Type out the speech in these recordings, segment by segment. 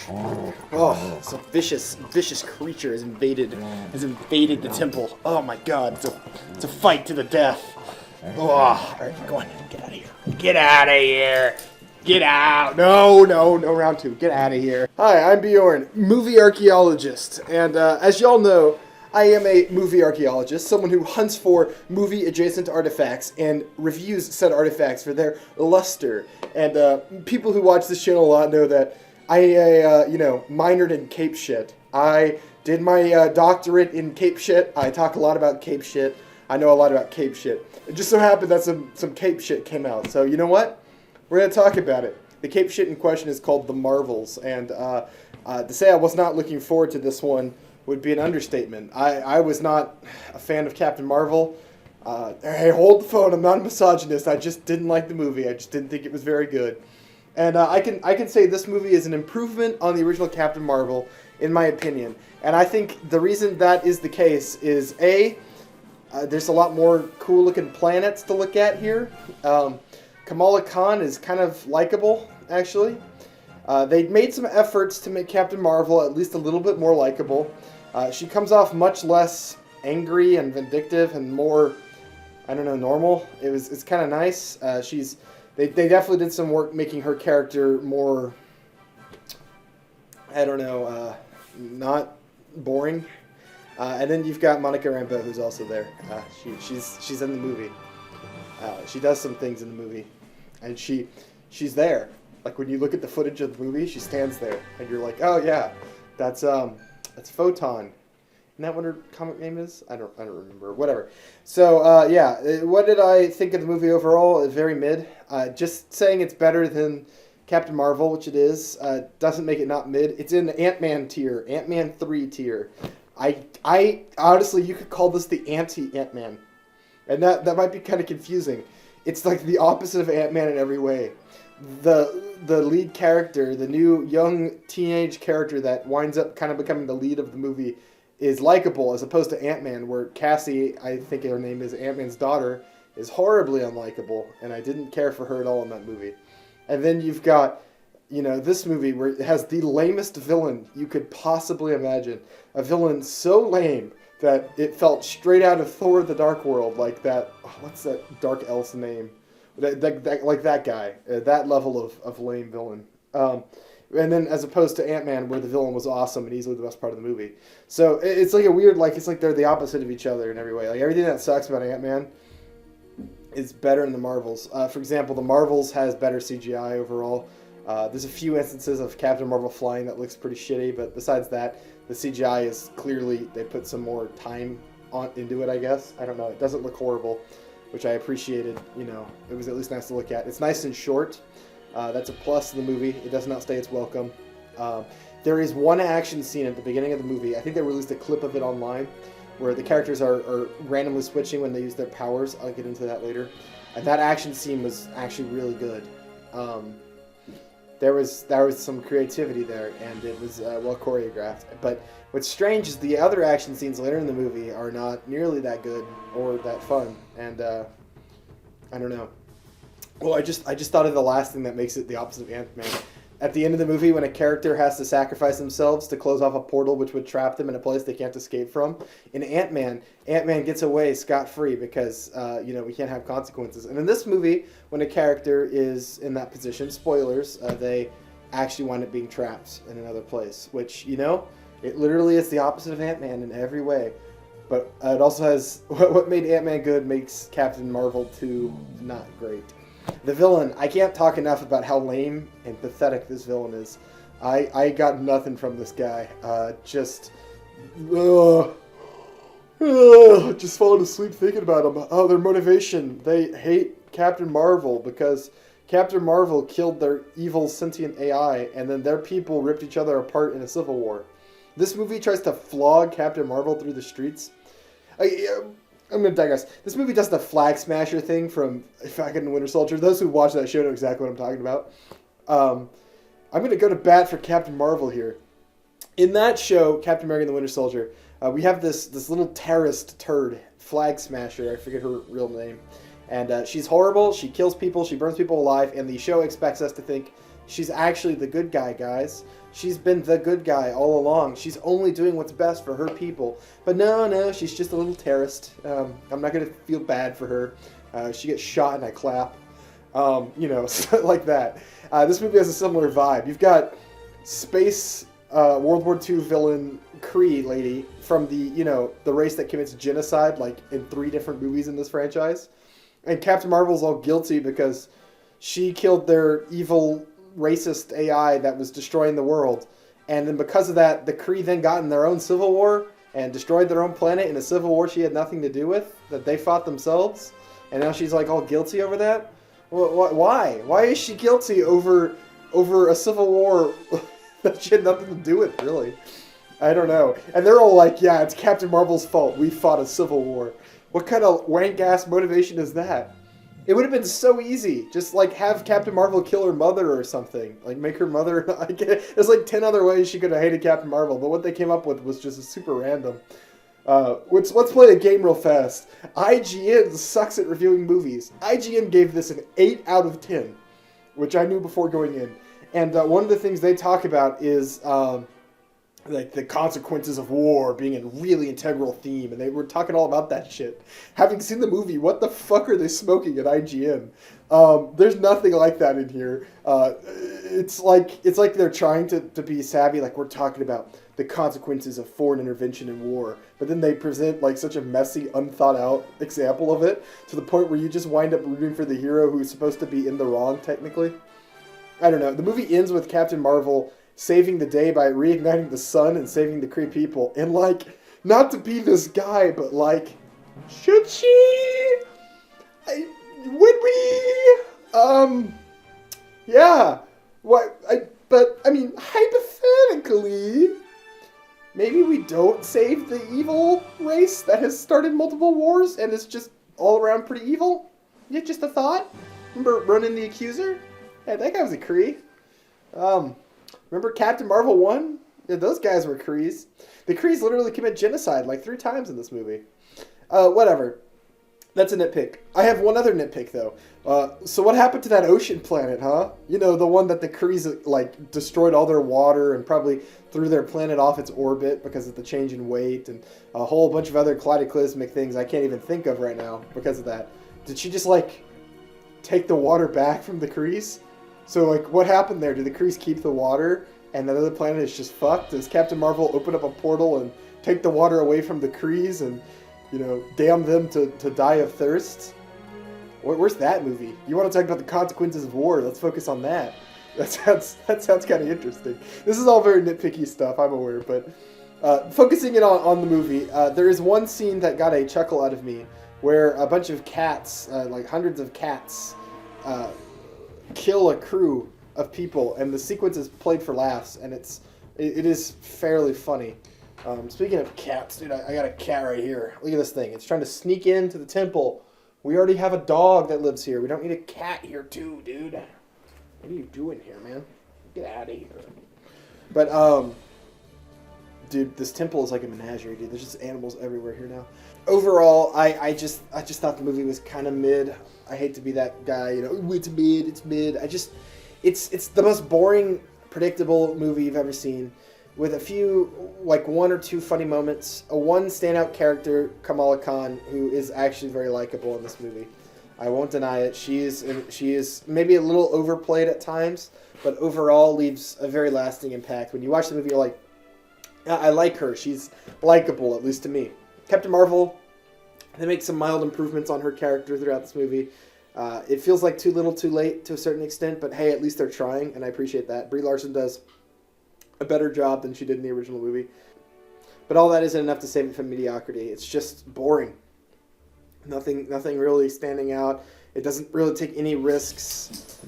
Oh, some vicious creature has invaded the temple. Oh my God, it's a fight to the death. Oh, all right, go on, get out of here. Get out of here. Get out. No, round two. Get out of here. Hi, I'm Bjorn, movie archaeologist, and as y'all know, I am a movie archaeologist, someone who hunts for movie-adjacent artifacts and reviews said artifacts for their luster. And people who watch this channel a lot know that I minored in cape shit. I did my doctorate in cape shit. I talk a lot about cape shit. I know a lot about cape shit. It just so happened that some cape shit came out. So you know what? We're going to talk about it. The cape shit in question is called The Marvels. And to say I was not looking forward to this one would be an understatement. I was not a fan of Captain Marvel. Hey, hold the phone. I'm not a misogynist. I just didn't like the movie. I just didn't think it was very good. And I can say this movie is an improvement on the original Captain Marvel, in my opinion. And I think the reason that is the case is, there's a lot more cool-looking planets to look at here. Kamala Khan is kind of likable, actually. They made some efforts to make Captain Marvel at least a little bit more likable. She comes off much less angry and vindictive and more, I don't know, normal. It's kind of nice. They definitely did some work making her character more, I don't know, not boring. And then you've got Monica Rambeau, who's also there. She's in the movie. She does some things in the movie, and she's there. Like when you look at the footage of the movie, she stands there, and you're like, oh yeah, that's Photon. Isn't that what her comic name is? I don't remember. Whatever. So yeah, what did I think of the movie overall? Very mid. Just saying it's better than Captain Marvel, which it is, doesn't make it not mid. It's in the Ant-Man tier, Ant-Man 3 tier. I honestly, you could call this the anti-Ant-Man. And that might be kind of confusing. It's like the opposite of Ant-Man in every way. The lead character, the new young teenage character that winds up kind of becoming the lead of the movie, is likable, as opposed to Ant-Man, where Cassie, I think her name is, Ant-Man's daughter, is horribly unlikable, and I didn't care for her at all in that movie. And then you've got, this movie where it has the lamest villain you could possibly imagine. A villain so lame that it felt straight out of Thor the Dark World, like that, what's that dark elf's name? Like that guy, that level of lame villain. And then as opposed to Ant-Man, where the villain was awesome and easily the best part of the movie. So it's like a weird, it's like they're the opposite of each other in every way. Like everything that sucks about Ant-Man is better in the Marvels. For example, the Marvels has better CGI overall. There's a few instances of Captain Marvel flying that looks pretty shitty, but besides that, the CGI is clearly, they put some more time into it, I guess. I don't know. It doesn't look horrible, which I appreciated. It was at least nice to look at. It's nice and short. That's a plus in the movie. It does not stay its welcome. There is one action scene at the beginning of the movie. I think they released a clip of it online where the characters are randomly switching when they use their powers. I'll get into that later. And that action scene was actually really good. There was some creativity there, and it was well choreographed. But what's strange is the other action scenes later in the movie are not nearly that good or that fun. And I don't know. Well, I just thought of the last thing that makes it the opposite of Ant-Man. At the end of the movie, when a character has to sacrifice themselves to close off a portal which would trap them in a place they can't escape from, in Ant-Man gets away scot-free because, we can't have consequences. And in this movie, when a character is in that position, spoilers, they actually wind up being trapped in another place, which, it literally is the opposite of Ant-Man in every way. But it also has, what made Ant-Man good makes Captain Marvel 2 not great. The villain, I can't talk enough about how lame and pathetic this villain is. I got nothing from this guy. Just falling asleep thinking about him. Oh, their motivation. They hate Captain Marvel because Captain Marvel killed their evil sentient AI, and then their people ripped each other apart in a civil war. This movie tries to flog Captain Marvel through the streets. I'm going to digress. This movie does the Flag Smasher thing from Falcon and Winter Soldier. Those who watch that show know exactly what I'm talking about. I'm going to go to bat for Captain Marvel here. In that show, Captain America and the Winter Soldier, we have this little terrorist turd, Flag Smasher. I forget her real name. And she's horrible. She kills people. She burns people alive. And the show expects us to think She's actually the good guy, guys. She's been the good guy all along. She's only doing what's best for her people. But no, she's just a little terrorist. I'm not going to feel bad for her. She gets shot and I clap. Like that. This movie has a similar vibe. You've got space World War II villain Kree lady from the race that commits genocide, like in 3 different movies in this franchise. And Captain Marvel's all guilty because she killed their evil racist AI that was destroying the world. And then because of that, the Kree then got in their own civil war and destroyed their own planet in a civil war she had nothing to do with, that they fought themselves. And now she's like all guilty over that? Why? Why is she guilty over a civil war that she had nothing to do with, really? I don't know. And they're all like, yeah, it's Captain Marvel's fault. We fought a civil war. What kind of wank-ass motivation is that? It would have been so easy. Just, like, have Captain Marvel kill her mother or something. Like, make her mother... There's, like, 10 other ways she could have hated Captain Marvel, but what they came up with was just super random. Let's play a game real fast. IGN sucks at reviewing movies. IGN gave this an 8 out of 10, which I knew before going in. And one of the things they talk about is... like the consequences of war being a really integral theme, and they were talking all about that shit. Having seen the movie, what the fuck are they smoking at IGN? There's nothing like that in here. It's like they're trying to be savvy, like we're talking about the consequences of foreign intervention in war, but then they present like such a messy, unthought out example of it to the point where you just wind up rooting for the hero who's supposed to be in the wrong technically. I don't know. The movie ends with Captain Marvel saving the day by reigniting the sun and saving the Kree people. And, like, not to be this guy, but, like, should she? Would we? Yeah. I mean, hypothetically, maybe we don't save the evil race that has started multiple wars and is just all around pretty evil. Yeah, just a thought. Remember Ronan the Accuser? Yeah, that guy was a Kree. Remember Captain Marvel 1? Yeah, those guys were Krees. The Krees literally commit genocide like 3 times in this movie. Whatever. That's a nitpick. I have one other nitpick, though. So what happened to that ocean planet, huh? You know, the one that the Krees, like, destroyed all their water and probably threw their planet off its orbit because of the change in weight and a whole bunch of other cataclysmic things I can't even think of right now because of that. Did she just, like, take the water back from the Krees? So, like, what happened there? Did the Krees keep the water and that other planet is just fucked? Does Captain Marvel open up a portal and take the water away from the Krees and, you know, damn them to die of thirst? Where's that movie? You want to talk about the consequences of war? Let's focus on that. That sounds kind of interesting. This is all very nitpicky stuff, I'm aware, but focusing it on the movie, there is one scene that got a chuckle out of me where a bunch of cats, like hundreds of cats, kill a crew of people, and the sequence is played for laughs, and it is fairly funny. Speaking of cats, dude, I got a cat right here. Look at this thing. It's trying to sneak into the temple. We already have a dog that lives here. We don't need a cat here too, dude. What are you doing here, man? Get out of here. But, dude, this temple is like a menagerie, dude. There's just animals everywhere here now. Overall, I just thought the movie was kind of mid. I hate to be that guy, you know, it's mid. It's the most boring, predictable movie you've ever seen, with a few, like, 1 or 2 funny moments. One standout character, Kamala Khan, who is actually very likable in this movie. I won't deny it. She is maybe a little overplayed at times, but overall leaves a very lasting impact. When you watch the movie, you're like, I like her. She's likable, at least to me. Captain Marvel, they make some mild improvements on her character throughout this movie. It feels like too little too late to a certain extent, but hey, at least they're trying, and I appreciate that. Brie Larson does a better job than she did in the original movie. But all that isn't enough to save it from mediocrity. It's just boring. Nothing really standing out. It doesn't really take any risks.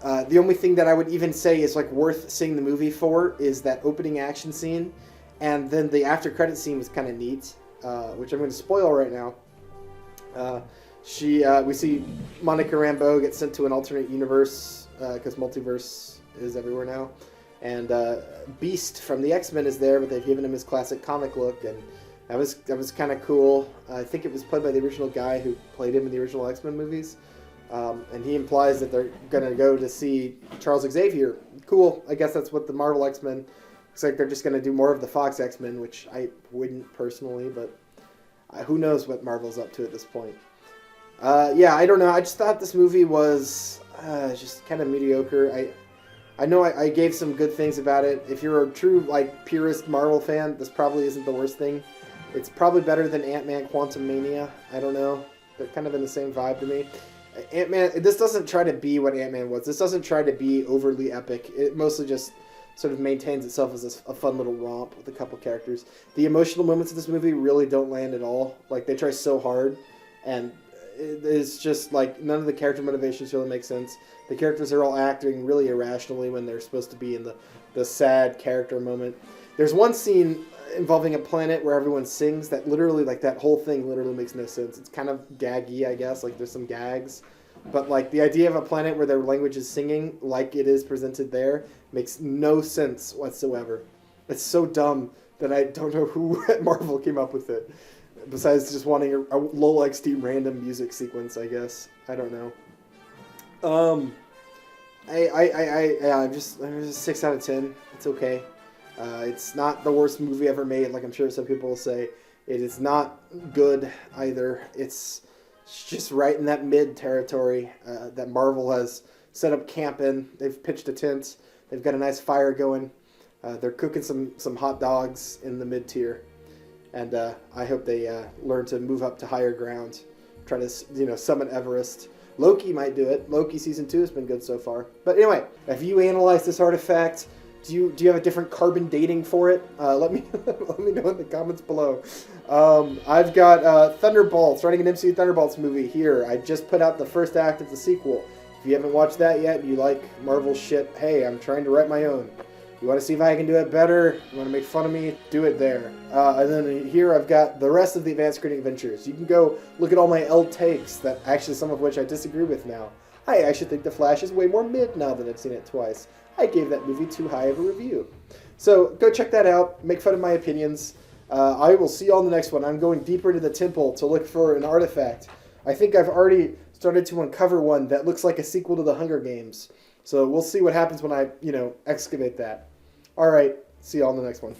The only thing that I would even say is like worth seeing the movie for is that opening action scene, and then the after credit scene was kind of neat, which I'm going to spoil right now. We see Monica Rambeau get sent to an alternate universe because multiverse is everywhere now, and Beast from the X-Men is there, but they've given him his classic comic look, and that was kind of cool. I think it was played by the original guy who played him in the original X-Men movies. And he implies that they're going to go to see Charles Xavier. Cool. I guess that's what the Marvel X-Men. Looks like they're just going to do more of the Fox X-Men, which I wouldn't personally, but who knows what Marvel's up to at this point. Yeah, I don't know. I just thought this movie was just kind of mediocre. I know I gave some good things about it. If you're a true like purist Marvel fan, this probably isn't the worst thing. It's probably better than Ant-Man Quantumania. I don't know. They're kind of in the same vibe to me. Ant-Man, this doesn't try to be what Ant-Man was. This doesn't try to be overly epic. It mostly just sort of maintains itself as a fun little romp with a couple characters. The emotional moments of this movie really don't land at all. Like, they try so hard, and it's just, like, none of the character motivations really make sense. The characters are all acting really irrationally when they're supposed to be in the sad character moment. There's one scene involving a planet where everyone sings that literally, like, that whole thing literally makes no sense. It's kind of gaggy, I guess. Like, there's some gags. But, like, the idea of a planet where their language is singing, like it is presented there, makes no sense whatsoever. It's so dumb that I don't know who at Marvel came up with it. Besides just wanting a low-XD random music sequence, I guess. I don't know. I'm just 6 out of 10. It's okay. It's not the worst movie ever made, like I'm sure some people will say. It is not good either. It's just right in that mid territory that Marvel has set up camp in. They've pitched a tent. They've got a nice fire going. They're cooking some hot dogs in the mid tier, and I hope they learn to move up to higher ground. Try to summit Everest. Loki might do it. Loki season 2 has been good so far. But anyway, if you analyze this artifact, do you have a different carbon dating for it? Let me know in the comments below. I've got Thunderbolts, writing an MCU Thunderbolts movie here. I just put out the first act of the sequel. If you haven't watched that yet and you like Marvel shit, hey, I'm trying to write my own. You want to see if I can do it better? You want to make fun of me? Do it there. And then here I've got the rest of the Advanced Screening Adventures. You can go look at all my L takes, that actually some of which I disagree with now. I actually think The Flash is way more mid now that I've seen it twice. I gave that movie too high of a review. So go check that out. Make fun of my opinions. I will see you on the next one. I'm going deeper into the temple to look for an artifact. I think I've already started to uncover one that looks like a sequel to The Hunger Games. So we'll see what happens when I, excavate that. All right. See you on the next one.